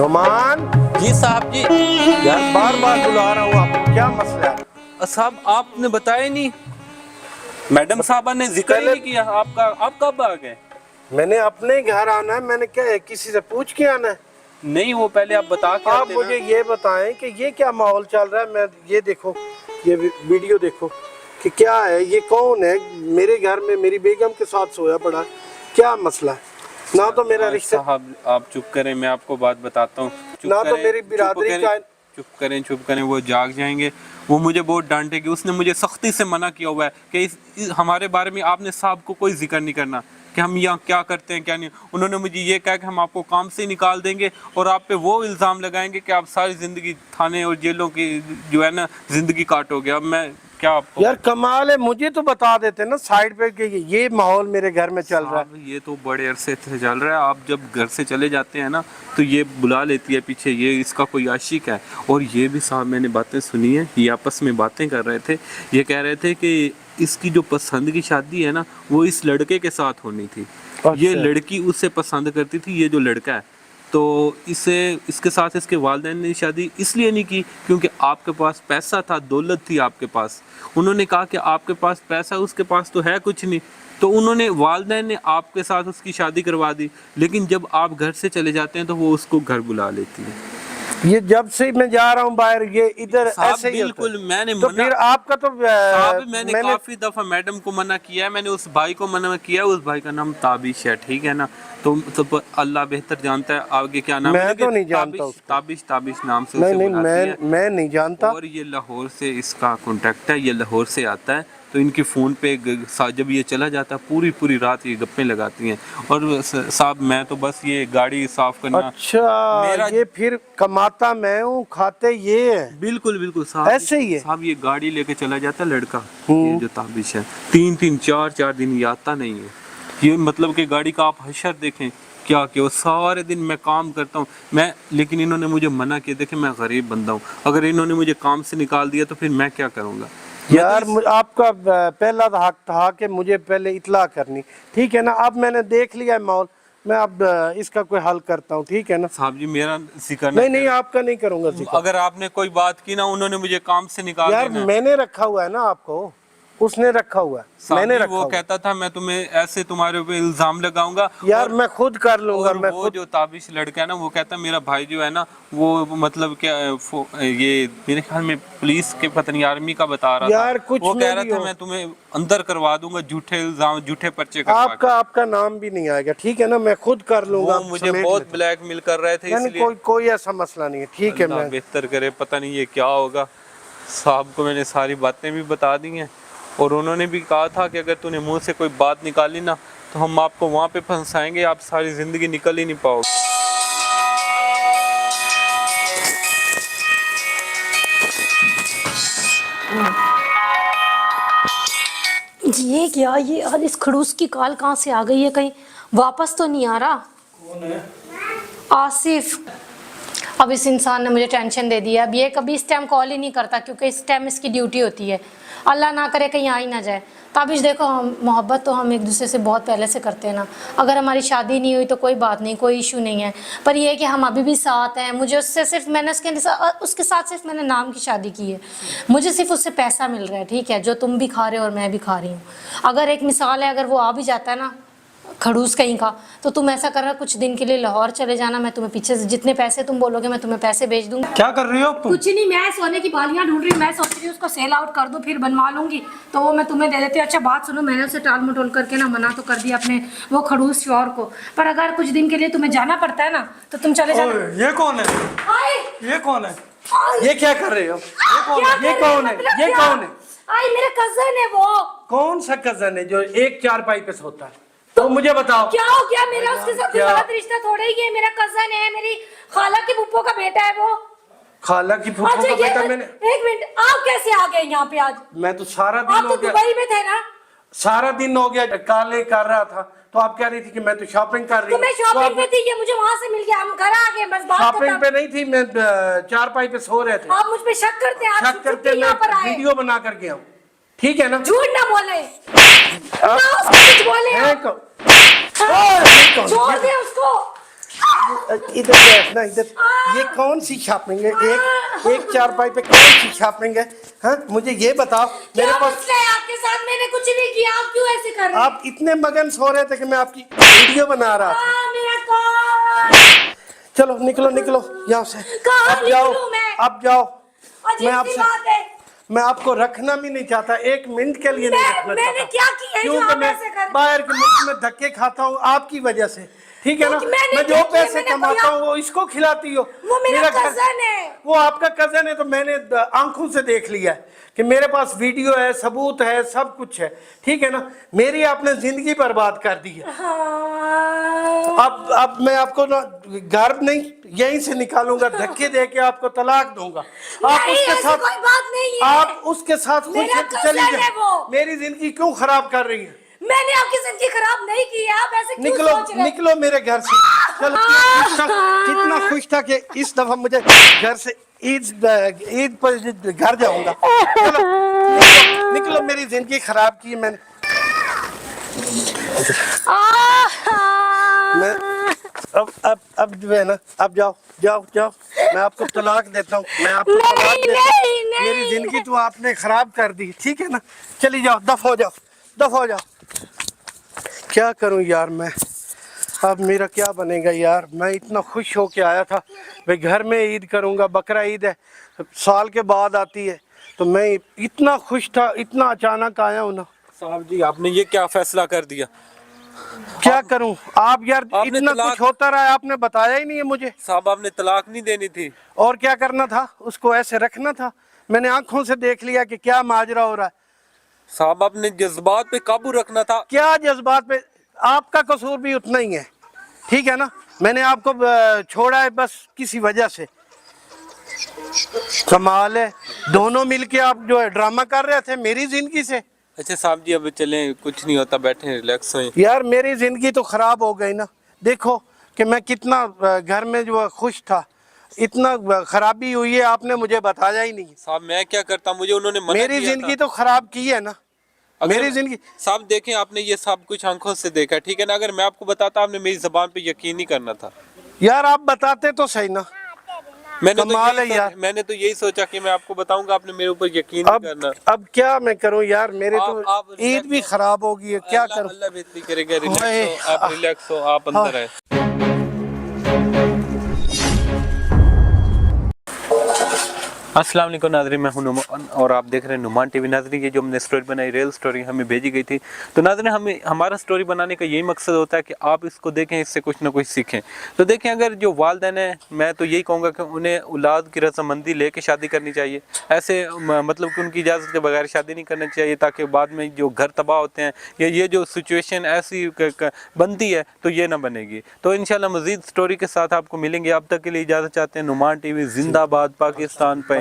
नुमान। जी साहब जी। यार बार बार बुला रहा हूँ, आपको क्या मसला है? साहब आपने बताया नहीं, मैडम साहबा ने जिक्र ही नहीं किया आपका। आप कब आ गए? मैंने अपने घर आना है, मैंने क्या है, किसी से पूछ के आना है? नहीं, वो पहले आप बता के आप आते मुझे ना। ये बताएं कि ये क्या माहौल चल रहा है। मैं ये देखो, ये वीडियो देखो कि क्या है, ये कौन है मेरे घर में मेरी बेगम के साथ सोया पड़ा है? क्या मसला है? ना तो मेरा रिश्ता, साहब आप चुप करें, मैं आपको बात बताता हूँ। चुप ना तो करें, मेरी बिरादरी का। चुप करें, वो जाग जाएंगे। वो मुझे बहुत डांटेगी। उसने मुझे सख्ती से मना किया हुआ है कि हमारे बारे में आपने साहब को कोई जिक्र नहीं करना कि हम यहाँ क्या करते हैं क्या नहीं। उन्होंने मुझे ये कहा कि हम आपको काम से निकाल देंगे और आप पे वो इल्ज़ाम लगाएंगे कि आप सारी ज़िंदगी थाने और जेलों की जो है ना ज़िंदगी काटोगे। अब मैं क्या आपको यार कमाल है, मुझे तो बता देते ना साइड पे कि ये माहौल मेरे घर में चल रहा है। ये तो बड़े अरसे से चल रहा है। आप जब घर से चले जाते हैं ना तो ये बुला लेती है पीछे, ये इसका कोई आशिक है। और ये भी साहब मैंने बातें सुनी है, ये आपस में बातें कर रहे थे। ये कह रहे थे कि इसकी जो पसंद की शादी है ना वो इस लड़के के साथ होनी थी। ये लड़की उससे पसंद करती थी, ये जो लड़का है। तो इसे इसके साथ इसके वालिदैन ने शादी इसलिए नहीं की क्योंकि आपके पास पैसा था, दौलत थी आपके पास। उन्होंने कहा कि आपके पास पैसा, उसके पास तो है कुछ नहीं। तो उन्होंने वालिदैन ने आपके साथ उसकी शादी करवा दी। लेकिन जब आप घर से चले जाते हैं तो वो उसको घर बुला लेती है। ये जब से मैं जा रहा हूँ बाहर, ये इधर ऐसे ही बिल्कुल मैंने तो फिर आपका तो मैंने काफी दफा मैडम को मना किया है। मैंने उस भाई को मना किया है। उस भाई का नाम ताबिश है, ठीक है ना। तो अल्लाह बेहतर जानता है आगे क्या नाम है। मैं तो नहीं जानता उसको। ताबिश नाम से नहीं उसे नहीं, बुलाती है। मैं नहीं जानता। और ये लाहौर से इसका कांटेक्ट है, ये लाहौर से आता है। तो इनके फ़ोन पे जब ये चला जाता है पूरी रात ये गप्पे लगाती हैं। और साहब मैं तो बस ये गाड़ी साफ करना। अच्छा मेरा ये फिर कमाता मैं हूँ, खाते ये है। बिल्कुल साहब ऐसे ही है। साहब ये गाड़ी लेके चला जाता है लड़का, ये जो ताबिश है। 3 4 दिन ये आता नहीं है। ये मतलब कि गाड़ी का आप हशर देखें क्या कि वो सारे दिन मैं काम करता हूँ मैं, लेकिन इन्होंने मुझे मना किया। देखे मैं गरीब बंदा हूँ, अगर इन्होंने मुझे काम से निकाल दिया तो फिर मैं क्या करूँगा। यार आपका पहला हक था कि मुझे पहले इतला करनी, ठीक है ना। अब मैंने देख लिया है माहौल, मैं अब इसका कोई हल करता हूँ, ठीक है ना। साहब जी मेरा जिक्र नहीं आपका नहीं करूँगा जिक्र। अगर आपने कोई बात की ना, उन्होंने मुझे काम से निकाल यार देना। मैंने रखा हुआ है ना आपको, उसने रखा हुआ है, मैंने रखा वो कहता था मैं तुम्हें ऐसे तुम्हारे ऊपर इल्जाम लगाऊंगा। यार मैं खुद कर लूंगा। मैं वो खुद जो ताबिश लड़का है ना वो कहता है मेरा भाई जो है ना वो मतलब क्या ये मेरे ख्याल में पुलिस के पता नहीं आर्मी का बता रहा यार था। कुछ वो कह रहा नहीं था हो। मैं तुम्हें अंदर करवा दूंगा, झूठे इल्जाम झूठे पर्चे करवा के। आपका नाम भी नहीं आएगा, ठीक है ना। मैं खुद कर लूंगा। वो मुझे बहुत ब्लैकमेल कर रहे थे, इसलिए कोई ऐसा मसला नहीं है, ठीक है। मैं बेहतर करे, पता नहीं ये क्या होगा। साहब को मैंने सारी बातें भी बता दी हैं और उन्होंने भी कहा था कि अगर तूने मुंह से कोई बात निकाली ना तो हम आपको वहाँ पे फंसाएंगे, आप सारी जिंदगी निकल ही नहीं पाओगे। ये क्या, ये आज इस खड़ूस की कॉल कहाँ से आ गई है? कहीं वापस तो नहीं आ रहा? कौन है? आसिफ। अब इस इंसान ने मुझे टेंशन दे दिया। अब ये कभी इस टाइम कॉल ही नहीं करता क्योंकि इस टाइम इसकी ड्यूटी होती है। अल्लाह ना करे कहीं आ ही ना जाए। ताबिश देखो, हम मोहब्बत तो हम एक दूसरे से बहुत पहले से करते हैं ना। अगर हमारी शादी नहीं हुई तो कोई बात नहीं, कोई इशू नहीं है। पर यह है कि हम अभी भी साथ हैं। मुझे उससे सिर्फ मैंने उसके साथ सिर्फ मैंने नाम की शादी की है। मुझे सिर्फ उससे पैसा मिल रहा है, ठीक है, जो तुम भी खा रहे हो और मैं भी खा रही हूँ। अगर एक मिसाल है, अगर वो आ भी जाता है ना खड़ूस कहीं का, तो तुम ऐसा कर रहा कुछ दिन के लिए लाहौर चले जाना। मैं तुम्हें पीछे से जितने पैसे तुम बोलोगे मैं तुम्हें पैसे भेज दूंगी। क्या कर रही हो तुम? कुछ नहीं, मैं सोने की बालियां ढूंढ रही हूँ। मैं सोच रही हूँ उसको सेल आउट कर दूं, फिर बनवा लूंगी तो वो मैं तुम्हें दे देती हूँ। अच्छा बात सुनो, मैंने उसे टाल मटोल करके ना मना तो कर दिया अपने वो खड़ूस शौहर को। पर अगर कुछ दिन के लिए तुम्हें जाना पड़ता है ना तो तुम चले जाना। ये कौन है? ये कौन है? ये क्या कर रहे हो? ये कौन है? ये कौन है? आई मेरा कजन है। वो कौन सा कजन है जो एक चारपाई पे सोता है? तो मुझे बताओ क्या हो गया? मेरा उसके साथ गलत रिश्ता थोड़ा ही है। मेरा कजन है, मेरी खाला की फूफो का बेटा है वो। खाला की फूफो का बेटा? मैंने एक मिनट, आप कैसे आ गए यहाँ पे आज? मैं तो सारा दिन आप हो तो गया, दुबई में थे ना? सारा दिन हो गया काले कर रहा था। तो आप कह रही थी कि मैं तो शॉपिंग कर रही हूँ। तो मैं शॉपिंग पे थी, ये मुझे वहाँ से मिल गया, हम घर आ गए बस। बात शॉपिंग पे नहीं थी, मैं चारपाई पे सो रहे थे। आप मुझ पे शक करते हैं? शक करते मैं वीडियो बना कर गया हूँ, ठीक है ना। झूठ ना बोले, कुछ बोले। छोड़ दे उसको। इधर बैठना इधर। ये कौन सी शॉपिंग है? एक चारपाई पे कौन सी शॉपिंग है? हाँ, मुझे ये बताओ। मेरे पास मसला है आपके साथ? मैंने कुछ नहीं किया, आप क्यों ऐसे कर रहे हैं? आप इतने मगन सो रहे थे कि मैं आपकी वीडियो बना रहा था। मेरा कॉल। चलो निकलो निकलो यहाँ से। कहाँ अब जाओ, निकलूं मैं? अब जाओ। अजीब मैं सी आपसे बात है। मैं आपको रखना भी नहीं चाहता, एक मिनट के लिए नहीं रखना मैंने चाहता। क्या किया है जो क्योंकि आप मैं ऐसे कर? बाहर के मुल्क में धक्के खाता हूँ आपकी वजह से, ठीक है ना। क्योंकि मैंने मैं जो क्या किया? पैसे मैंने कमाता भैया- हूँ वो इसको खिलाती हो। वो मेरा घर- कजन है। वो आपका कजन है तो मैंने आंखों से देख लिया है कि मेरे पास वीडियो है, सबूत है, सब कुछ है, ठीक है ना। मेरी आपने जिंदगी बर्बाद कर दी है। हाँ। अब मैं आपको ना घर नहीं यहीं से निकालूंगा, धक्के दे के आपको तलाक दूंगा। आप नहीं, उसके ऐसी साथ कोई बात नहीं है। आप उसके साथ खुश मेरा होकर चली cousin है जाए। वो। मेरी जिंदगी क्यों खराब कर रही है? मैंने आपकी जिंदगी खराब नहीं की है, आप ऐसे क्यों निकलो सोच रहे हैं? निकलो मेरे घर से। चलो कितना खुश था कि इस दफा मुझे घर से ईद पर घर जाऊंगा। चलो निकलो, निकलो, मेरी जिंदगी खराब की मैंने। मैं अब जो है ना, अब जाओ जाओ जाओ, मैं आपको तलाक देता हूँ। मैं आपको तलाक देता हूँ। मेरी जिंदगी तो आपने खराब कर दी, ठीक है ना। चली जाओ, दफ हो जाओ, दफ हो जाओ। क्या करूं यार मैं, अब मेरा क्या बनेगा यार। मैं इतना खुश हो के आया था भाई, घर में ईद करूंगा, बकरा ईद है, साल के बाद आती है, तो मैं इतना खुश था, इतना अचानक आया हूं ना। साहब जी आपने ये क्या फैसला कर दिया? क्या करूं आप यार, आपने इतना तलाक- कुछ होता रहा है, आपने बताया ही नहीं है मुझे। साहब आपने तलाक नहीं देनी थी। और क्या करना था, उसको ऐसे रखना था। मैंने आंखों से देख लिया कि क्या माजरा हो रहा है। साहब आपने जज्बात पे काबू रखना था। क्या जज्बात पे, आपका कसूर भी उतना ही है, ठीक है ना। मैंने आपको छोड़ा है बस किसी वजह से। कमाल है, दोनों मिलके आप जो है ड्रामा कर रहे थे मेरी जिंदगी से। अच्छा साहब जी अब चलें, कुछ नहीं होता, बैठे रिलैक्स हों। यार मेरी जिंदगी तो खराब हो गई ना। देखो कि मैं कितना घर में जो है खुश था, इतना खराबी हुई है, आपने मुझे बताया ही नहीं। साहब मैं क्या करता, मुझे उन्होंने मना मेरी किया जिंदगी था। तो खराब की है ना, मेरी जिंदगी। साहब देखें आपने ये सब कुछ आंखों से देखा, ठीक है ना। अगर मैं आपको बताता आपने मेरी जबान पे यकीन नहीं करना था। यार आप बताते तो सही ना। कमाल है यार। मैंने तो यही सोचा कि मैं आपको बताऊंगा, आपने मेरे ऊपर यकीन नहीं करना। अब क्या मैं करूं यार, मेरे आप तो ईद भी खराब हो गई है, क्या अल्लाह- करूं। अल्लाह बेहतरी करेगा। रिलैक्स ओए, हो आप, रिलैक्स हो आप, अंदर आए। अस्सलाम वालेकुम नाज़रीन, मैं हूं नुमान और आप देख रहे हैं नुमान टीवी। नाज़रीन ये जो हमने स्टोरी बनाई, रियल स्टोरी हमें भेजी गई थी। तो नाज़रीन हमें हमारा स्टोरी बनाने का यही मकसद होता है कि आप इसको देखें, इससे कुछ ना कुछ सीखें। तो देखें अगर जो वालिदैन हैं, मैं तो यही कहूँगा कि उन्हें औलाद की रजामंदी लेके शादी करनी चाहिए। ऐसे मतलब कि उनकी इजाज़त के बगैर शादी नहीं करनी चाहिए, ताकि बाद में जो घर तबाह होते हैं या ये जो सिचुएशन ऐसी बनती है तो ये ना बनेगी। तो इंशाल्लाह मज़ीद स्टोरी के साथ आपको मिलेंगे। अब तक के लिए इजाज़त चाहते हैं। नुमान टीवी जिंदाबाद, पाकिस्तान पे